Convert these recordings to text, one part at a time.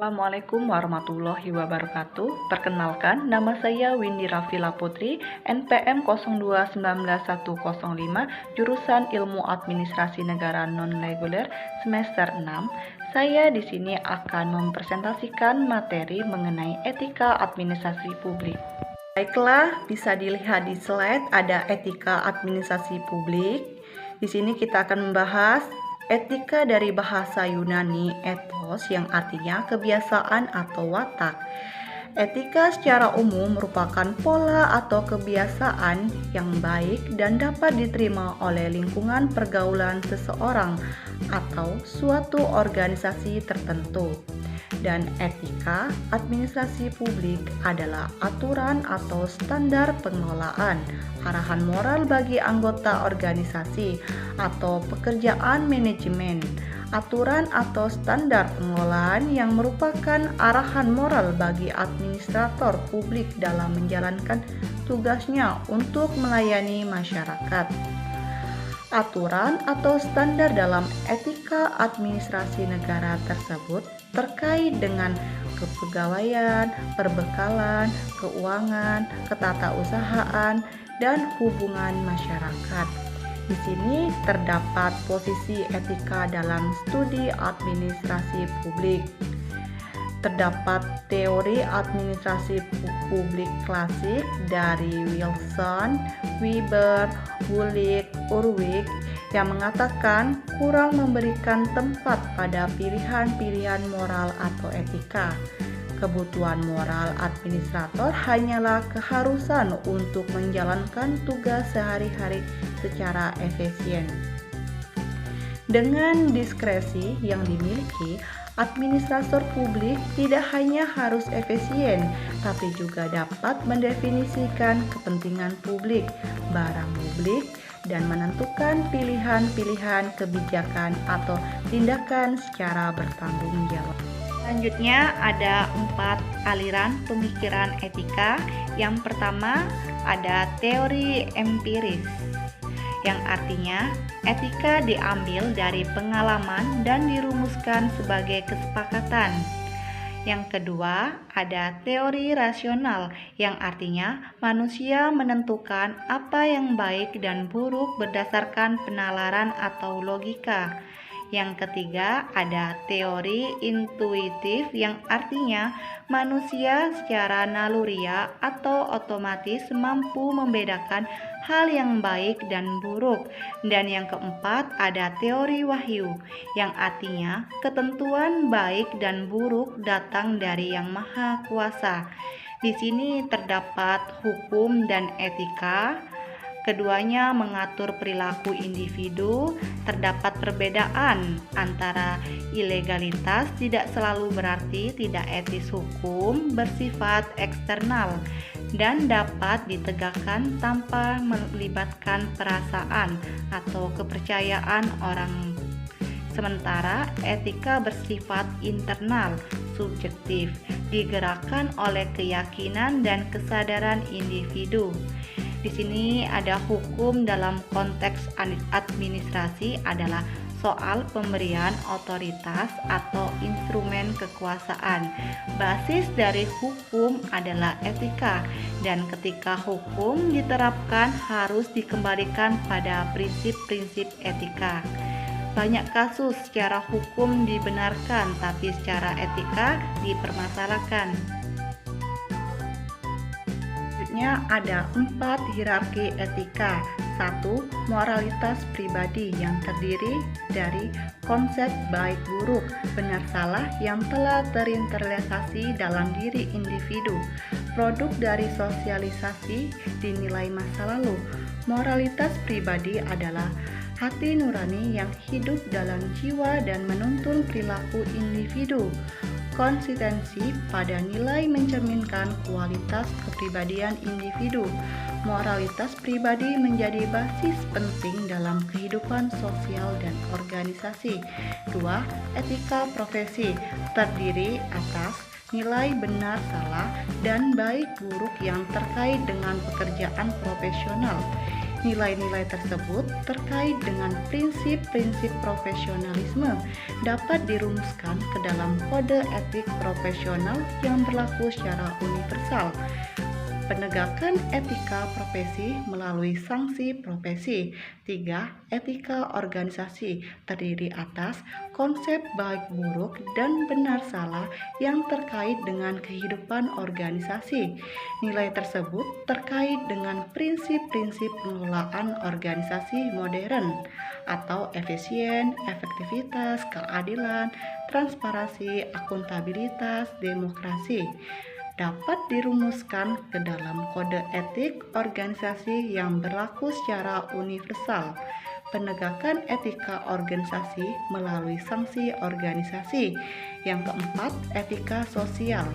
Assalamualaikum warahmatullahi wabarakatuh. Perkenalkan, nama saya Windy Rafila Putri, NPM 02191105, jurusan Ilmu Administrasi Negara Non-Reguler, semester 6. Saya di sini akan mempresentasikan materi mengenai etika administrasi publik. Baiklah, bisa dilihat di slide ada etika administrasi publik. Di sini kita akan membahas etika dari bahasa Yunani ethos yang artinya kebiasaan atau watak. Etika secara umum merupakan pola atau kebiasaan yang baik dan dapat diterima oleh lingkungan pergaulan seseorang atau suatu organisasi tertentu. Dan etika administrasi publik adalah aturan atau standar pengelolaan, arahan moral bagi anggota organisasi atau pekerjaan manajemen, aturan atau standar pengelolaan yang merupakan arahan moral bagi administrator publik dalam menjalankan tugasnya untuk melayani masyarakat. Aturan atau standar dalam etika administrasi negara tersebut terkait dengan kepegawaian, perbekalan, keuangan, ketatausahaan, dan hubungan masyarakat. Di sini terdapat posisi etika dalam studi administrasi publik. Terdapat teori administrasi publik klasik dari Wilson, Weber, Wulich, Urwig yang mengatakan kurang memberikan tempat pada pilihan-pilihan moral atau etika. Kebutuhan moral administrator hanyalah keharusan untuk menjalankan tugas sehari-hari secara efisien. Dengan diskresi yang dimiliki, administrator publik tidak hanya harus efisien, tapi juga dapat mendefinisikan kepentingan publik, barang publik, dan menentukan pilihan-pilihan kebijakan atau tindakan secara bertanggung jawab. Selanjutnya ada 4 aliran pemikiran etika. Yang pertama ada teori empiris, yang artinya etika diambil dari pengalaman dan dirumuskan sebagai kesepakatan. Yang kedua, ada teori rasional yang artinya manusia menentukan apa yang baik dan buruk berdasarkan penalaran atau logika. Yang ketiga, ada teori intuitif yang artinya manusia secara naluriah atau otomatis mampu membedakan hal yang baik dan buruk. Dan yang keempat, ada teori wahyu yang artinya ketentuan baik dan buruk datang dari Yang Maha Kuasa. Di sini terdapat hukum dan etika. Keduanya mengatur perilaku individu. Terdapat perbedaan antara ilegalitas tidak selalu berarti tidak etis. Hukum bersifat eksternal dan dapat ditegakkan tanpa melibatkan perasaan atau kepercayaan orang. Sementara etika bersifat internal, subjektif, digerakkan oleh keyakinan dan kesadaran individu. Di sini ada hukum dalam konteks administrasi adalah soal pemberian otoritas atau instrumen kekuasaan. Basis dari hukum adalah etika, dan ketika hukum diterapkan harus dikembalikan pada prinsip-prinsip etika. Banyak kasus secara hukum dibenarkan, tapi secara etika dipermasalahkan. Ada 4 hierarki etika. 1. Moralitas pribadi yang terdiri dari konsep baik buruk, benar salah yang telah terinternalisasi dalam diri individu, produk dari sosialisasi dinilai masa lalu. Moralitas pribadi adalah hati nurani yang hidup dalam jiwa dan menuntun perilaku individu. Konsistensi pada nilai mencerminkan kualitas kepribadian individu. Moralitas pribadi menjadi basis penting dalam kehidupan sosial dan organisasi. 2. Etika profesi terdiri atas nilai benar salah dan baik buruk yang terkait dengan pekerjaan profesional. Nilai-nilai tersebut terkait dengan prinsip-prinsip profesionalisme dapat dirumuskan ke dalam kode etik profesional yang berlaku secara universal. Penegakan etika profesi melalui sanksi profesi. 3. Etika organisasi terdiri atas konsep baik buruk dan benar salah yang terkait dengan kehidupan organisasi. Nilai tersebut terkait dengan prinsip-prinsip pengelolaan organisasi modern atau efisien, efektivitas, keadilan, transparansi, akuntabilitas, demokrasi dapat dirumuskan ke dalam kode etik organisasi yang berlaku secara universal. Penegakan etika organisasi melalui sanksi organisasi. Yang keempat, etika sosial.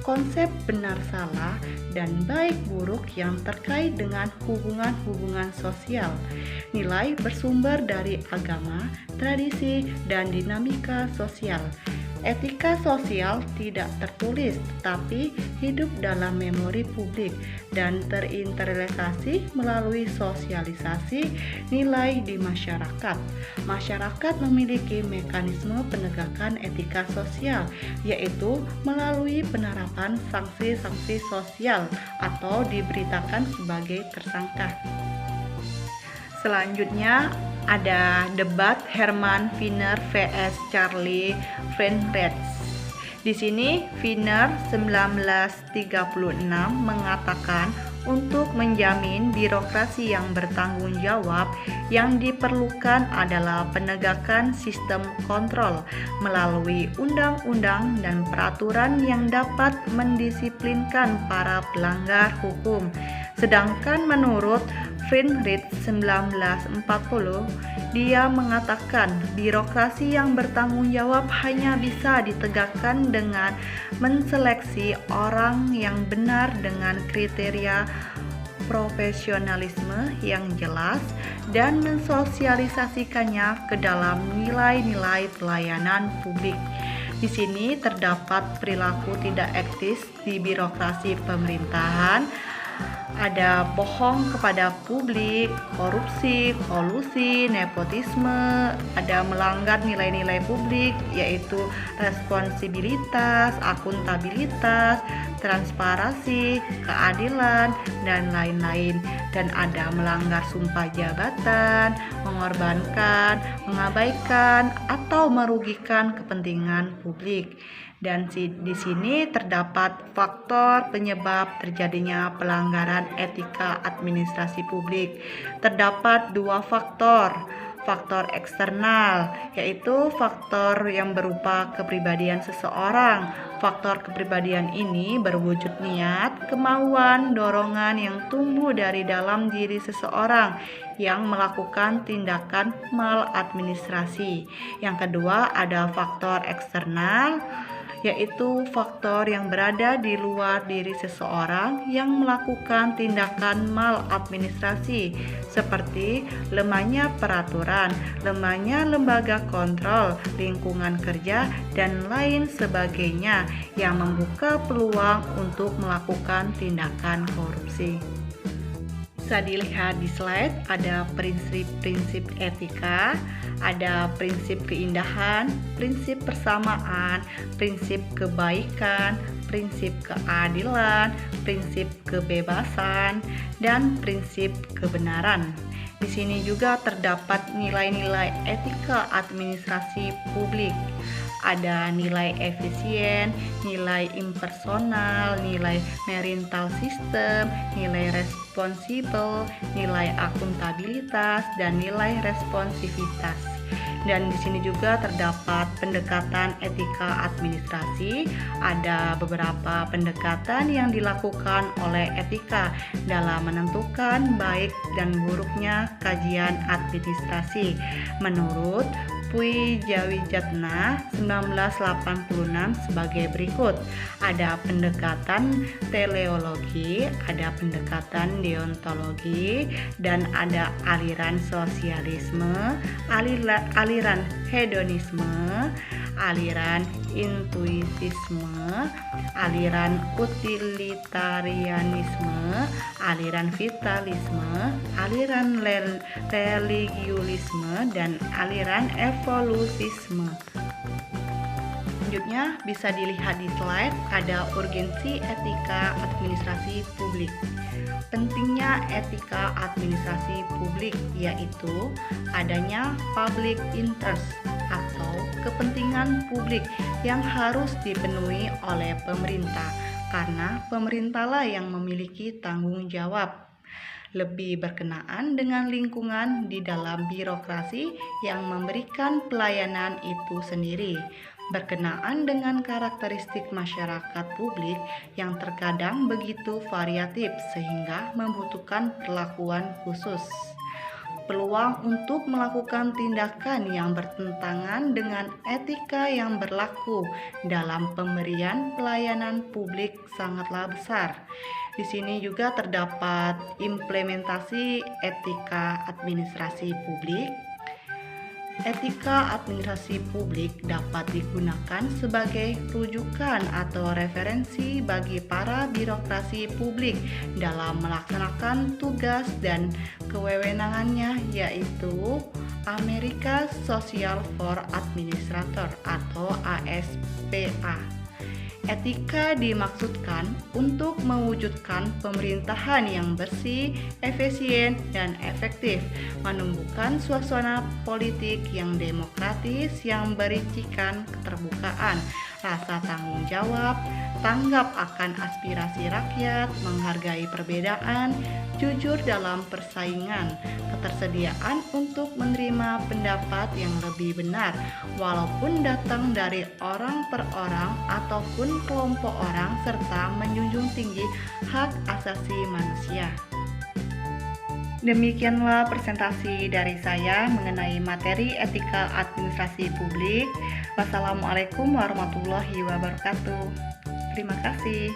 Konsep benar salah dan baik buruk yang terkait dengan hubungan-hubungan sosial. Nilai bersumber dari agama, tradisi, dan dinamika sosial. Etika sosial tidak tertulis, tetapi hidup dalam memori publik dan terinternalisasi melalui sosialisasi nilai di masyarakat. Masyarakat memiliki mekanisme penegakan etika sosial, yaitu melalui penerapan sanksi-sanksi sosial atau diberitakan sebagai tersangka. Selanjutnya ada debat Herman Wiener vs Charlie Friedrich. Di sini Wiener 1936 mengatakan untuk menjamin birokrasi yang bertanggung jawab yang diperlukan adalah penegakan sistem kontrol melalui undang-undang dan peraturan yang dapat mendisiplinkan para pelanggar hukum. Sedangkan menurut Friedrich 1940, dia mengatakan birokrasi yang bertanggung jawab hanya bisa ditegakkan dengan menseleksi orang yang benar dengan kriteria profesionalisme yang jelas dan mensosialisasikannya ke dalam nilai-nilai pelayanan publik. Di sini terdapat perilaku tidak etis di birokrasi pemerintahan. Ada bohong kepada publik, korupsi, kolusi, nepotisme, ada melanggar nilai-nilai publik yaitu responsibilitas, akuntabilitas, transparansi, keadilan, dan lain-lain. Dan ada melanggar sumpah jabatan, mengorbankan, mengabaikan, atau merugikan kepentingan publik. Dan di sini terdapat faktor penyebab terjadinya pelanggaran etika administrasi publik. Terdapat dua faktor. Faktor eksternal, yaitu faktor yang berupa kepribadian seseorang. Faktor kepribadian ini berwujud niat, kemauan, dorongan yang tumbuh dari dalam diri seseorang yang melakukan tindakan maladministrasi. Yang kedua ada faktor eksternal, yaitu faktor yang berada di luar diri seseorang yang melakukan tindakan maladministrasi seperti lemahnya peraturan, lemahnya lembaga kontrol, lingkungan kerja, dan lain sebagainya yang membuka peluang untuk melakukan tindakan korupsi. Bisa dilihat di slide, ada prinsip-prinsip etika, ada prinsip keindahan, prinsip persamaan, prinsip kebaikan, prinsip keadilan, prinsip kebebasan, dan prinsip kebenaran. Di sini juga terdapat nilai-nilai etika administrasi publik. Ada nilai efisien, nilai impersonal, nilai meritokrasi sistem, nilai responsibel, nilai akuntabilitas, dan nilai responsivitas. Dan di sini juga terdapat pendekatan etika administrasi. Ada beberapa pendekatan yang dilakukan oleh etika dalam menentukan baik dan buruknya kajian administrasi. Menurut Puyi-Jawijatna 1986 sebagai berikut. Ada pendekatan teleologi, ada pendekatan deontologi, dan ada aliran sosialisme, aliran hedonisme, aliran intuitisme, aliran utilitarianisme, aliran vitalisme, aliran religiulisme, dan aliran evolutisme. Selanjutnya bisa dilihat di slide, ada urgensi etika administrasi publik. Pentingnya etika administrasi publik yaitu adanya public interest atau kepentingan publik yang harus dipenuhi oleh pemerintah, karena pemerintahlah yang memiliki tanggung jawab lebih berkenaan dengan lingkungan di dalam birokrasi yang memberikan pelayanan itu sendiri, berkenaan dengan karakteristik masyarakat publik yang terkadang begitu variatif sehingga membutuhkan perlakuan khusus. Peluang untuk melakukan tindakan yang bertentangan dengan etika yang berlaku dalam pemberian pelayanan publik sangatlah besar. Di sini juga terdapat implementasi etika administrasi publik. Etika administrasi publik dapat digunakan sebagai rujukan atau referensi bagi para birokrasi publik dalam melaksanakan tugas dan kewenangannya, yaitu American Social for Administrator atau ASPA. Etika dimaksudkan untuk mewujudkan pemerintahan yang bersih, efisien, dan efektif, menumbuhkan suasana politik yang demokratis yang berisikan keterbukaan, rasa tanggung jawab, tanggap akan aspirasi rakyat, menghargai perbedaan, jujur dalam persaingan, ketersediaan untuk menerima pendapat yang lebih benar, walaupun datang dari orang per orang ataupun kelompok orang, serta menjunjung tinggi hak asasi manusia. Demikianlah presentasi dari saya mengenai materi etika administrasi publik. Wassalamualaikum warahmatullahi wabarakatuh. Terima kasih.